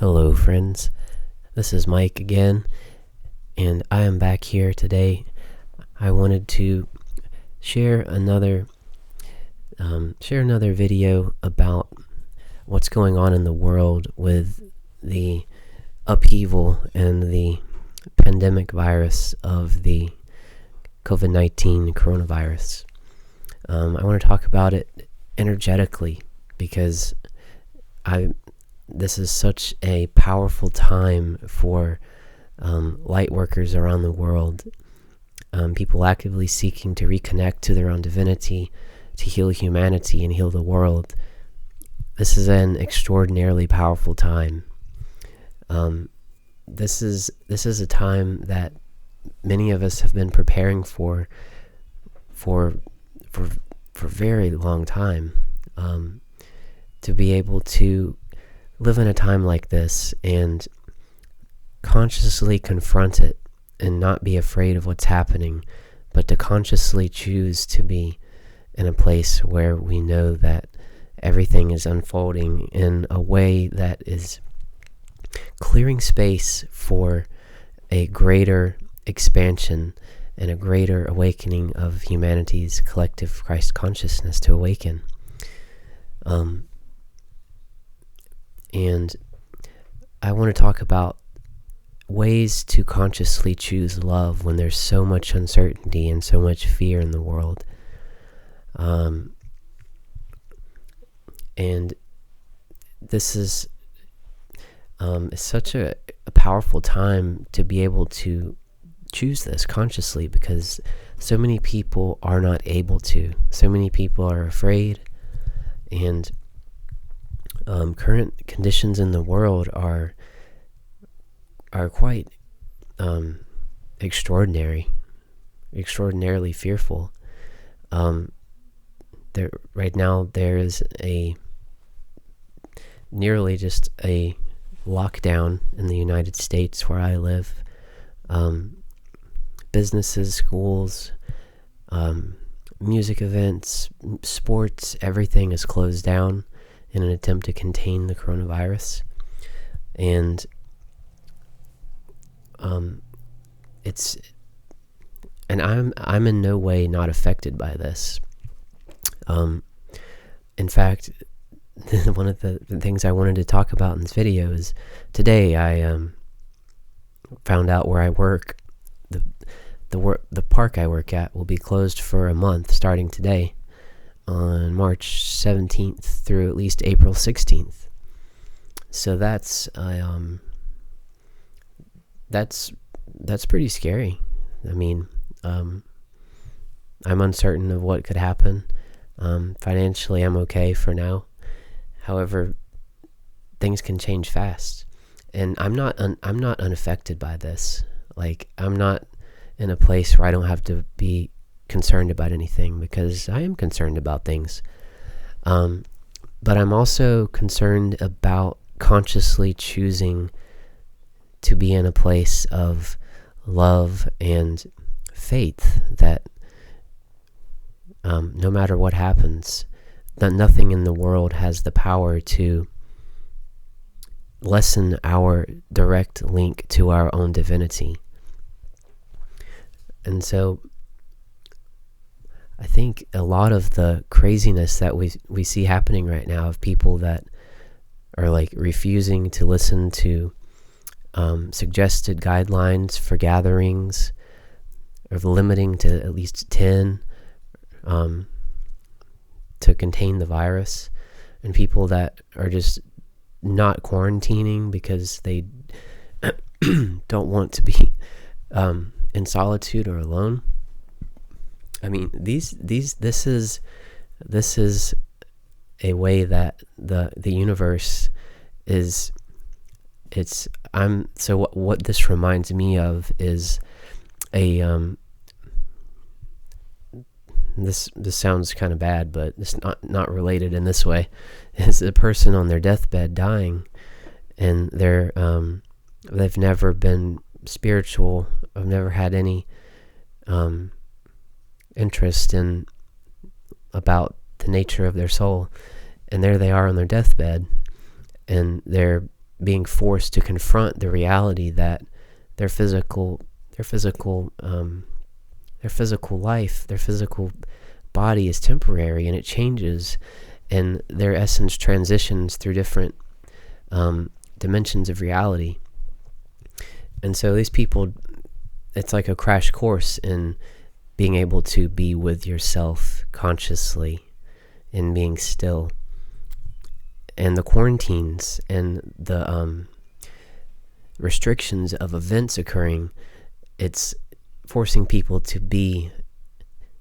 Hello, friends. This is Mike again, and I am back here today. I wanted to share another video about what's going on in the world with the upheaval and the pandemic virus of the COVID-19 coronavirus. I want to talk about it energetically because this is such a powerful time for light workers around the world, people actively seeking to reconnect to their own divinity, to heal humanity and heal the world. This is an extraordinarily powerful time. This is a time that many of us have been preparing for a very long time, to be able to live in a time like this and consciously confront it and not be afraid of what's happening, but to consciously choose to be in a place where we know that everything is unfolding in a way that is clearing space for a greater expansion and a greater awakening of humanity's collective Christ consciousness to awaken. And I want to talk about ways to consciously choose love when there's so much uncertainty and so much fear in the world. And this is such a powerful time to be able to choose this consciously, because so many people are not able to. So many people are afraid, and current conditions in the world are quite extraordinarily fearful. Right now there is nearly just a lockdown in the United States where I live. Businesses, schools, music events, sports, everything is closed down in an attempt to contain the coronavirus. And I'm in no way not affected by this. In fact, one of the things I wanted to talk about in this video is today I found out where I work. The park I work at will be closed for a month starting today, on March 17th through at least April 16th. So that's pretty scary. I mean, I'm uncertain of what could happen. Financially, I'm okay for now. However, things can change fast, and I'm not unaffected by this. Like, I'm not in a place where I don't have to be concerned about anything, because I am concerned about things. But I'm also concerned about consciously choosing to be in a place of love and faith that no matter what happens, that nothing in the world has the power to lessen our direct link to our own divinity. And so I think a lot of the craziness that we see happening right now, of people that are like refusing to listen to suggested guidelines for gatherings, of limiting to at least 10 to contain the virus, and people that are just not quarantining because they don't want to be in solitude or alone. I mean, this is a way that the universe is. What this reminds me of is this sounds kind of bad, but it's not related in this way. It's a person on their deathbed dying, and they've never been spiritual. I've never had any interest in about the nature of their soul, and there they are on their deathbed, and they're being forced to confront the reality that their physical life, their physical body is temporary, and it changes, and their essence transitions through different dimensions of reality. And so these people, it's like a crash course in being able to be with yourself consciously and being still. And the quarantines and the restrictions of events occurring, it's forcing people to be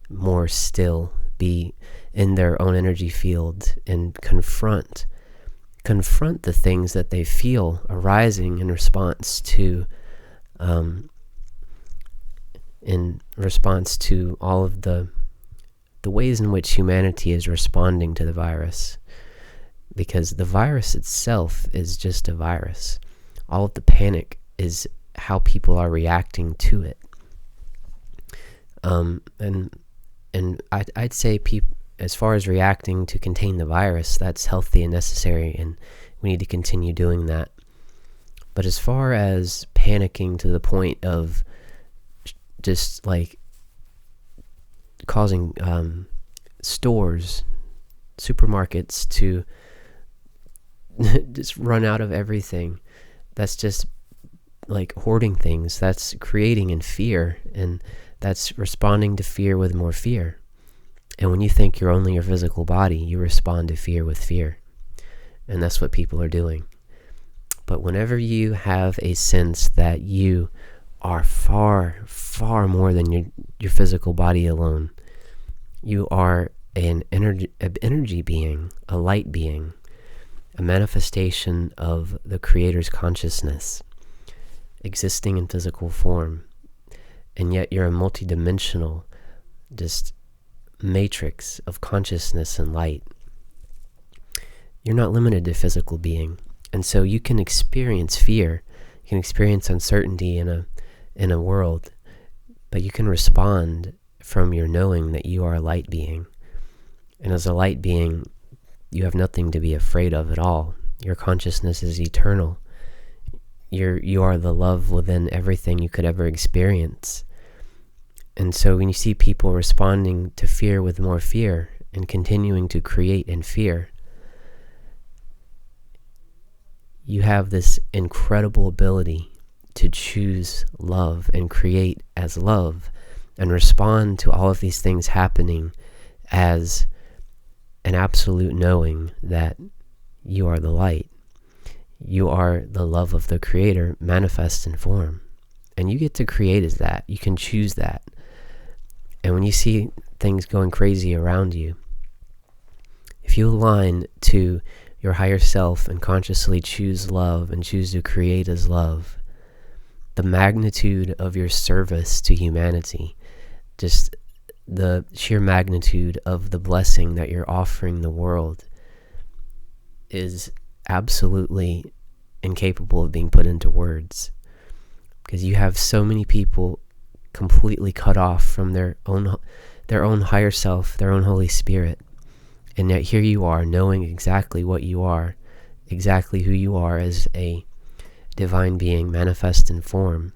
more still, be in their own energy field, and confront the things that they feel arising in response to all of the ways in which humanity is responding to the virus. Because the virus itself is just a virus. All of the panic is how people are reacting to it. And I'd say as far as reacting to contain the virus, that's healthy and necessary, and we need to continue doing that. But as far as panicking to the point of just like causing stores, supermarkets to just run out of everything, that's just like hoarding things. That's creating in fear, and that's responding to fear with more fear. And when you think you're only your physical body, you respond to fear with fear. And that's what people are doing. But whenever you have a sense that you are far, far more than your physical body alone, you are an energy being, a light being, a manifestation of the Creator's consciousness, existing in physical form, and yet you're a multidimensional, just matrix of consciousness and light. You're not limited to physical being, and so you can experience fear, you can experience uncertainty in a world, but you can respond from your knowing that you are a light being. And as a light being, you have nothing to be afraid of at all. Your consciousness is eternal. You are the love within everything you could ever experience. And so when you see people responding to fear with more fear and continuing to create in fear, you have this incredible ability to choose love and create as love and respond to all of these things happening as an absolute knowing that you are the light. You are the love of the Creator manifest in form. And you get to create as that. You can choose that. And when you see things going crazy around you, if you align to your higher self and consciously choose love and choose to create as love, the magnitude of your service to humanity, just the sheer magnitude of the blessing that you're offering the world, is absolutely incapable of being put into words. Because you have so many people completely cut off from their own higher self, their own Holy Spirit. And yet here you are, knowing exactly what you are, exactly who you are as a divine being manifest in form,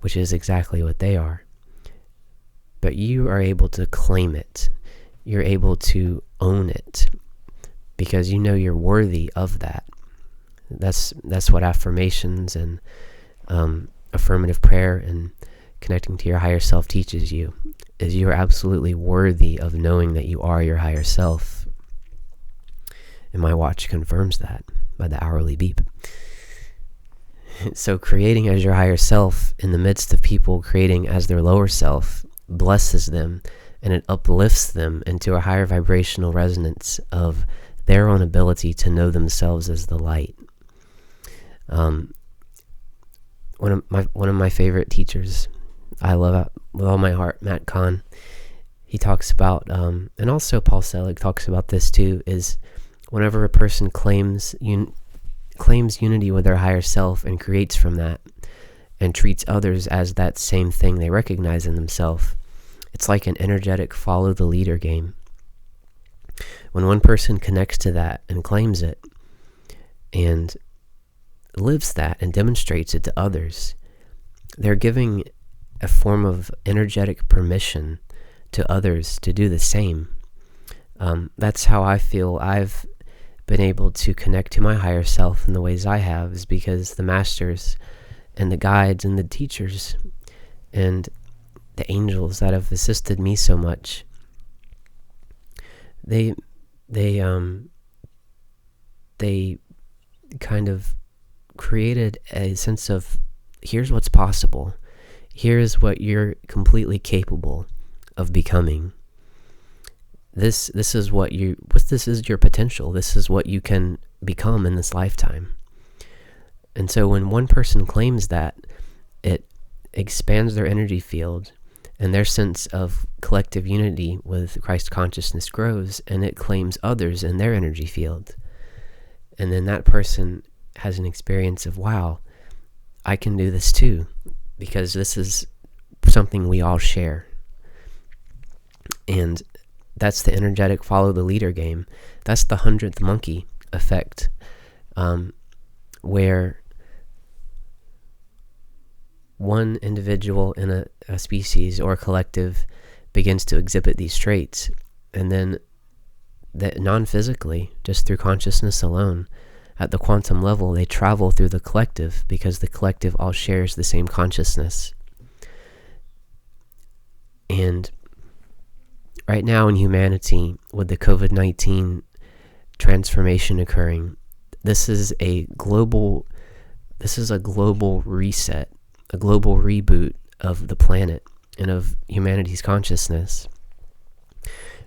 which is exactly what they are. But you are able to claim it. You're able to own it because you know you're worthy of that. That's what affirmations and affirmative prayer and connecting to your higher self teaches you, is you are absolutely worthy of knowing that you are your higher self. And my watch confirms that by the hourly beep. So creating as your higher self in the midst of people creating as their lower self blesses them, and it uplifts them into a higher vibrational resonance of their own ability to know themselves as the light. One of my favorite teachers, I love with all my heart, Matt Kahn, he talks about, and also Paul Selig talks about this too, is whenever a person claims unity with their higher self and creates from that and treats others as that same thing they recognize in themselves, it's like an energetic follow the leader game. When one person connects to that and claims it and lives that and demonstrates it to others. They're giving a form of energetic permission to others to do the same. That's how I feel I've been able to connect to my higher self in the ways I have, is because the masters and the guides and the teachers and the angels that have assisted me so much, they kind of created a sense of, here's what's possible. Here's what you're completely capable of becoming. This is this is your potential. This is what you can become in this lifetime. And so when one person claims that, it expands their energy field, and their sense of collective unity with Christ consciousness grows, and it claims others in their energy field. And then that person has an experience of, wow, I can do this too, because this is something we all share. And that's the energetic follow the leader game. That's the 100th monkey effect, where one individual in a species or a collective begins to exhibit these traits, and then that non-physically, just through consciousness alone, at the quantum level, they travel through the collective, because the collective all shares the same consciousness. And right now in humanity, with the COVID-19 transformation occurring, this is a global reset, a global reboot of the planet and of humanity's consciousness.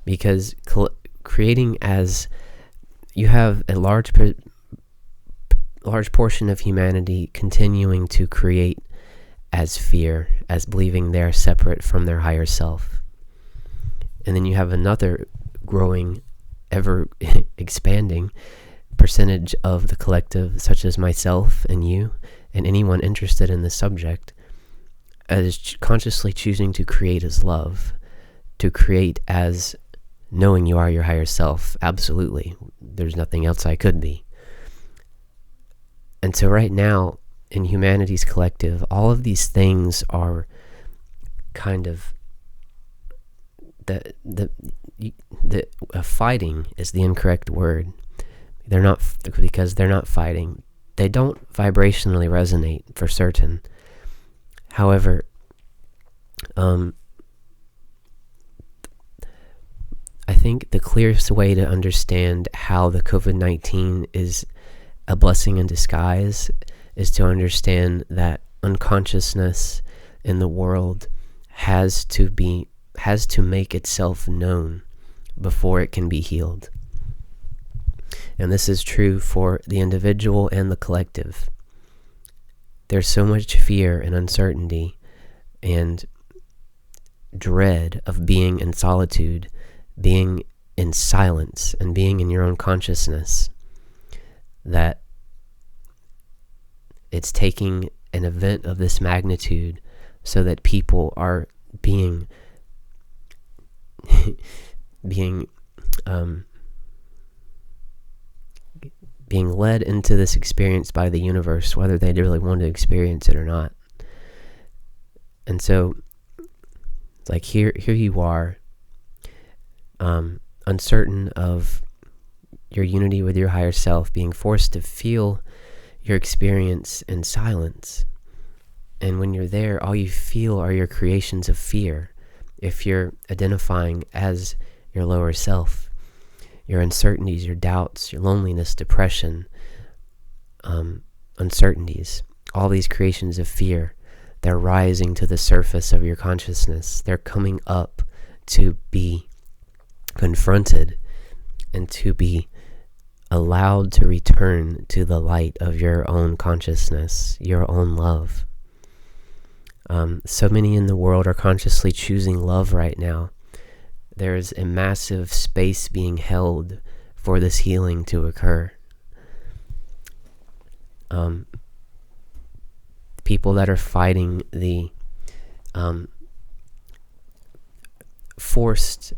Because creating as you have a large portion of humanity continuing to create as fear, as believing they're separate from their higher self. And then you have another growing, ever expanding percentage of the collective, such as myself and you and anyone interested in this subject, as consciously choosing to create as love, to create as knowing you are your higher self. Absolutely. There's nothing else I could be. And so right now, in humanity's collective, all of these things are kind of fighting is the incorrect word. They're not, because they're not fighting. They don't vibrationally resonate for certain. However, I think the clearest way to understand how the COVID-19 is a blessing in disguise is to understand that unconsciousness in the world has to make itself known before it can be healed. And this is true for the individual and the collective. There's so much fear and uncertainty and dread of being in solitude, being in silence, and being in your own consciousness, that it's taking an event of this magnitude so that people are being led into this experience by the universe, whether they really want to experience it or not. And so, like here you are, uncertain of your unity with your higher self, being forced to feel your experience in silence. And when you're there, all you feel are your creations of fear. If you're identifying as your lower self, your uncertainties, your doubts, your loneliness, depression, uncertainties, all these creations of fear, they're rising to the surface of your consciousness. They're coming up to be confronted and to be allowed to return to the light of your own consciousness, your own love. So many in the world are consciously choosing love right now. There's a massive space being held for this healing to occur. People that are fighting the forced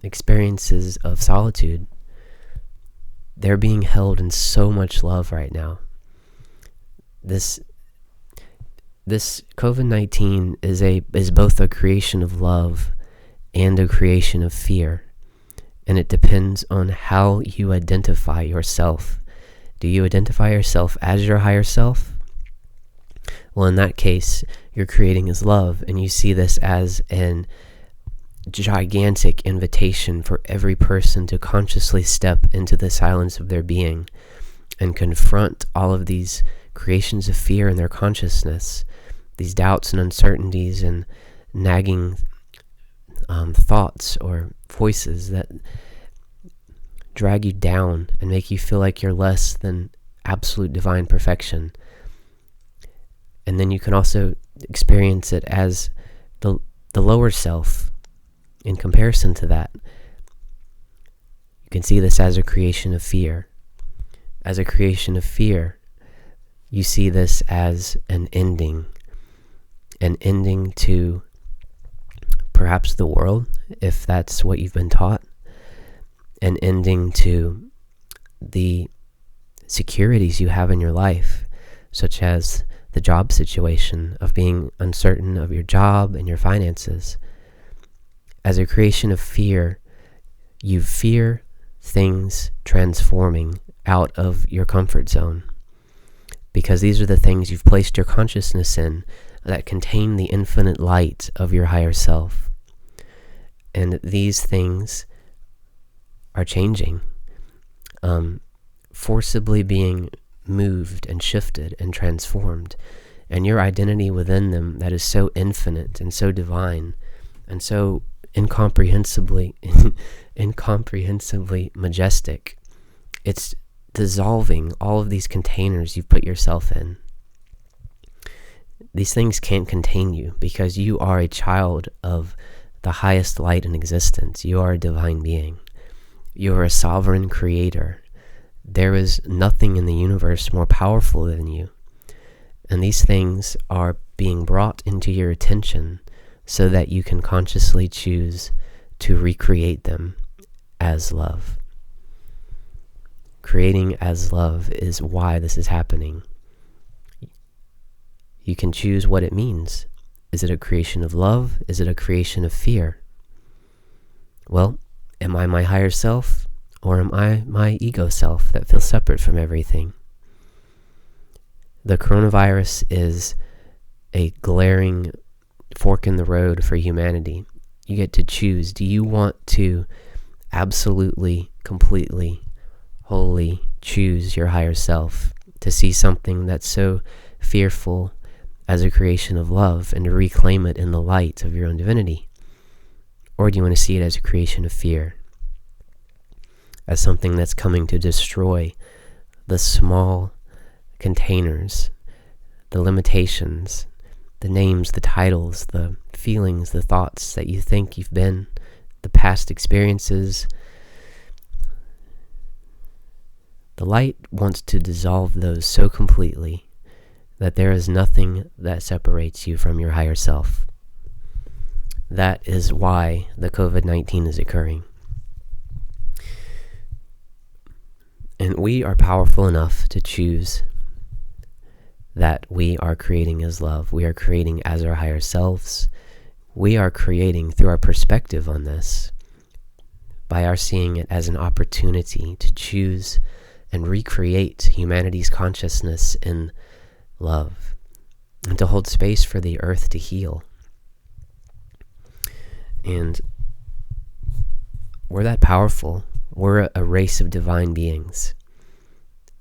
experiences of solitude, they're being held in so much love right now. This COVID-19 is both a creation of love and a creation of fear, and it depends on how you identify yourself. Do you identify yourself as your higher self? Well, in that case, you're creating as love, and you see this as an gigantic invitation for every person to consciously step into the silence of their being and confront all of these creations of fear in their consciousness, these doubts and uncertainties and nagging thoughts or voices that drag you down and make you feel like you're less than absolute divine perfection. And then you can also experience it as the lower self in comparison to that. You can see this as a creation of fear. As a creation of fear, you see this as an ending to perhaps the world, if that's what you've been taught, an ending to the securities you have in your life, such as the job situation, of being uncertain of your job and your finances. As a creation of fear, you fear things transforming out of your comfort zone, because these are the things you've placed your consciousness in that contain the infinite light of your higher self. And these things are changing, forcibly being moved and shifted and transformed, and your identity within them that is so infinite and so divine and so incomprehensibly majestic, it's dissolving all of these containers you've put yourself in. These things can't contain you, because you are a child of the highest light in existence. You are a divine being. You are a sovereign creator. There is nothing in the universe more powerful than you. And these things are being brought into your attention so that you can consciously choose to recreate them as love. Creating as love is why this is happening. You can choose what it means. Is it a creation of love? Is it a creation of fear? Well, am I my higher self, or am I my ego self that feels separate from everything? The coronavirus is a glaring fork in the road for humanity. You get to choose. Do you want to absolutely, completely, wholly choose your higher self, to see something that's so fearful as a creation of love and to reclaim it in the light of your own divinity? Or do you want to see it as a creation of fear, as something that's coming to destroy the small containers, the limitations, the names, the titles, the feelings, the thoughts that you think you've been, the past experiences? The light wants to dissolve those so completely that there is nothing that separates you from your higher self. That is why the COVID-19 is occurring. And we are powerful enough to choose that we are creating as love. We are creating as our higher selves. We are creating through our perspective on this, by our seeing it as an opportunity to choose and recreate humanity's consciousness in love, and to hold space for the earth to heal. And we're that powerful. We're a race of divine beings,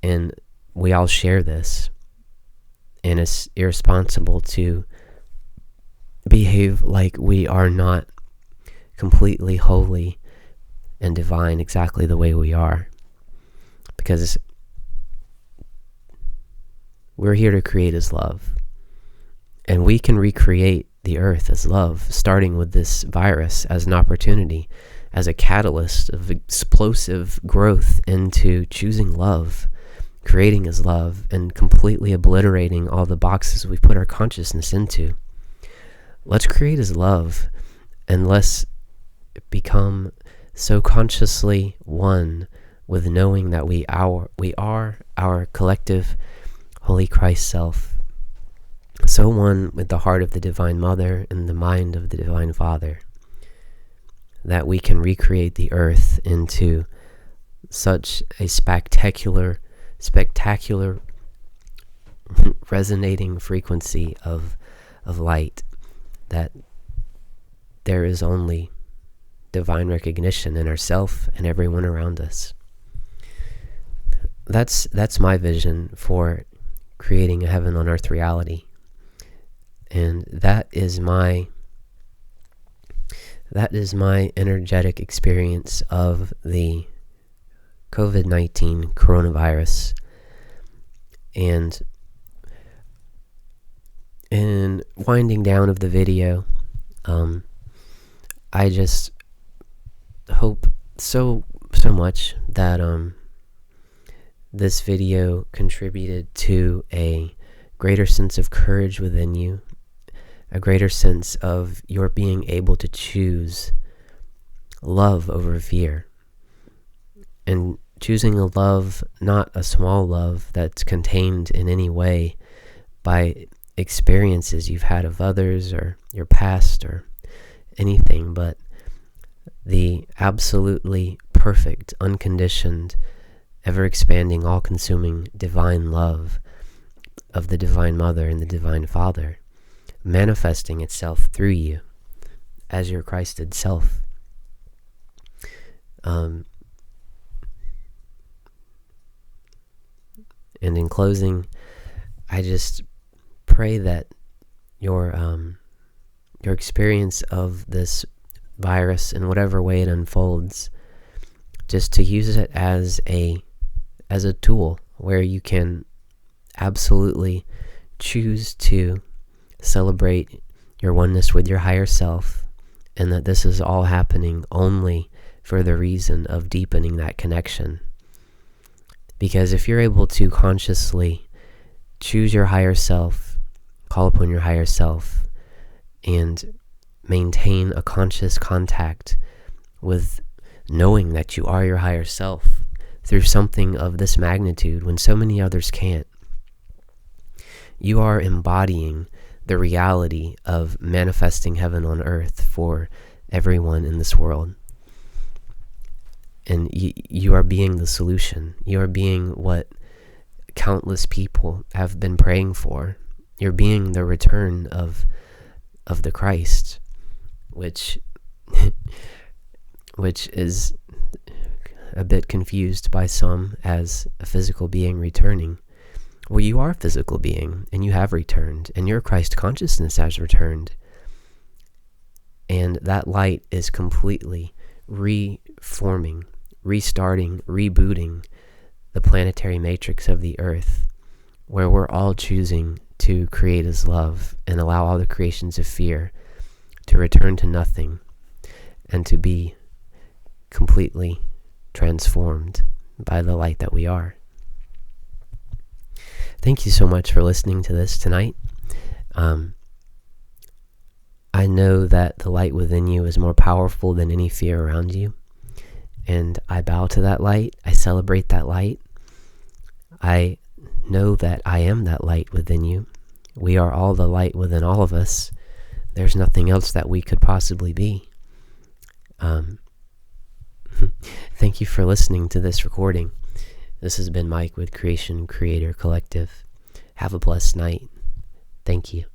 and we all share this, and it's irresponsible to behave like we are not completely holy and divine exactly the way we are, because we're here to create as love, and we can recreate the earth as love, starting with this virus as an opportunity, as a catalyst of explosive growth into choosing love, creating as love, and completely obliterating all the boxes we put our consciousness into. Let's create as love, and let's become so consciously one with knowing that we are our collective Holy Christ self, so one with the heart of the Divine Mother and the mind of the Divine Father, that we can recreate the earth into such a spectacular resonating frequency of light that there is only divine recognition in ourself and everyone around us. That's my vision for creating a heaven on earth reality. And that is my energetic experience of the COVID-19 coronavirus. And in winding down of the video, I just hope so much that this video contributed to a greater sense of courage within you, a greater sense of your being able to choose love over fear, and choosing a love, not a small love that's contained in any way by experiences you've had of others or your past or anything, but the absolutely perfect, unconditioned, ever-expanding, all-consuming divine love of the Divine Mother and the Divine Father, manifesting itself through you as your Christed self. And in closing, I just pray that your experience of this virus, in whatever way it unfolds, just to use it as a tool where you can absolutely choose to celebrate your oneness with your higher self, and that this is all happening only for the reason of deepening that connection. Because if you're able to consciously choose your higher self, call upon your higher self, and maintain a conscious contact with knowing that you are your higher self through something of this magnitude when so many others can't, you are embodying the reality of manifesting heaven on earth for everyone in this world. And you are being the solution. You are being what countless people have been praying for. You're being the return of the Christ, which is a bit confused by some as a physical being returning. Well, you are a physical being, and you have returned, and your Christ consciousness has returned. And that light is completely reforming, restarting, rebooting the planetary matrix of the earth, where we're all choosing to create as love and allow all the creations of fear to return to nothing and to be completely transformed by the light that we are. Thank you so much for listening to this tonight. I know that the light within you is more powerful than any fear around you, and I bow to that light. I celebrate that light. I know that I am that light within you. We are all the light within all of us. There's nothing else that we could possibly be. Thank you for listening to this recording. This has been Mike with Creation Creator Collective. Have a blessed night. Thank you.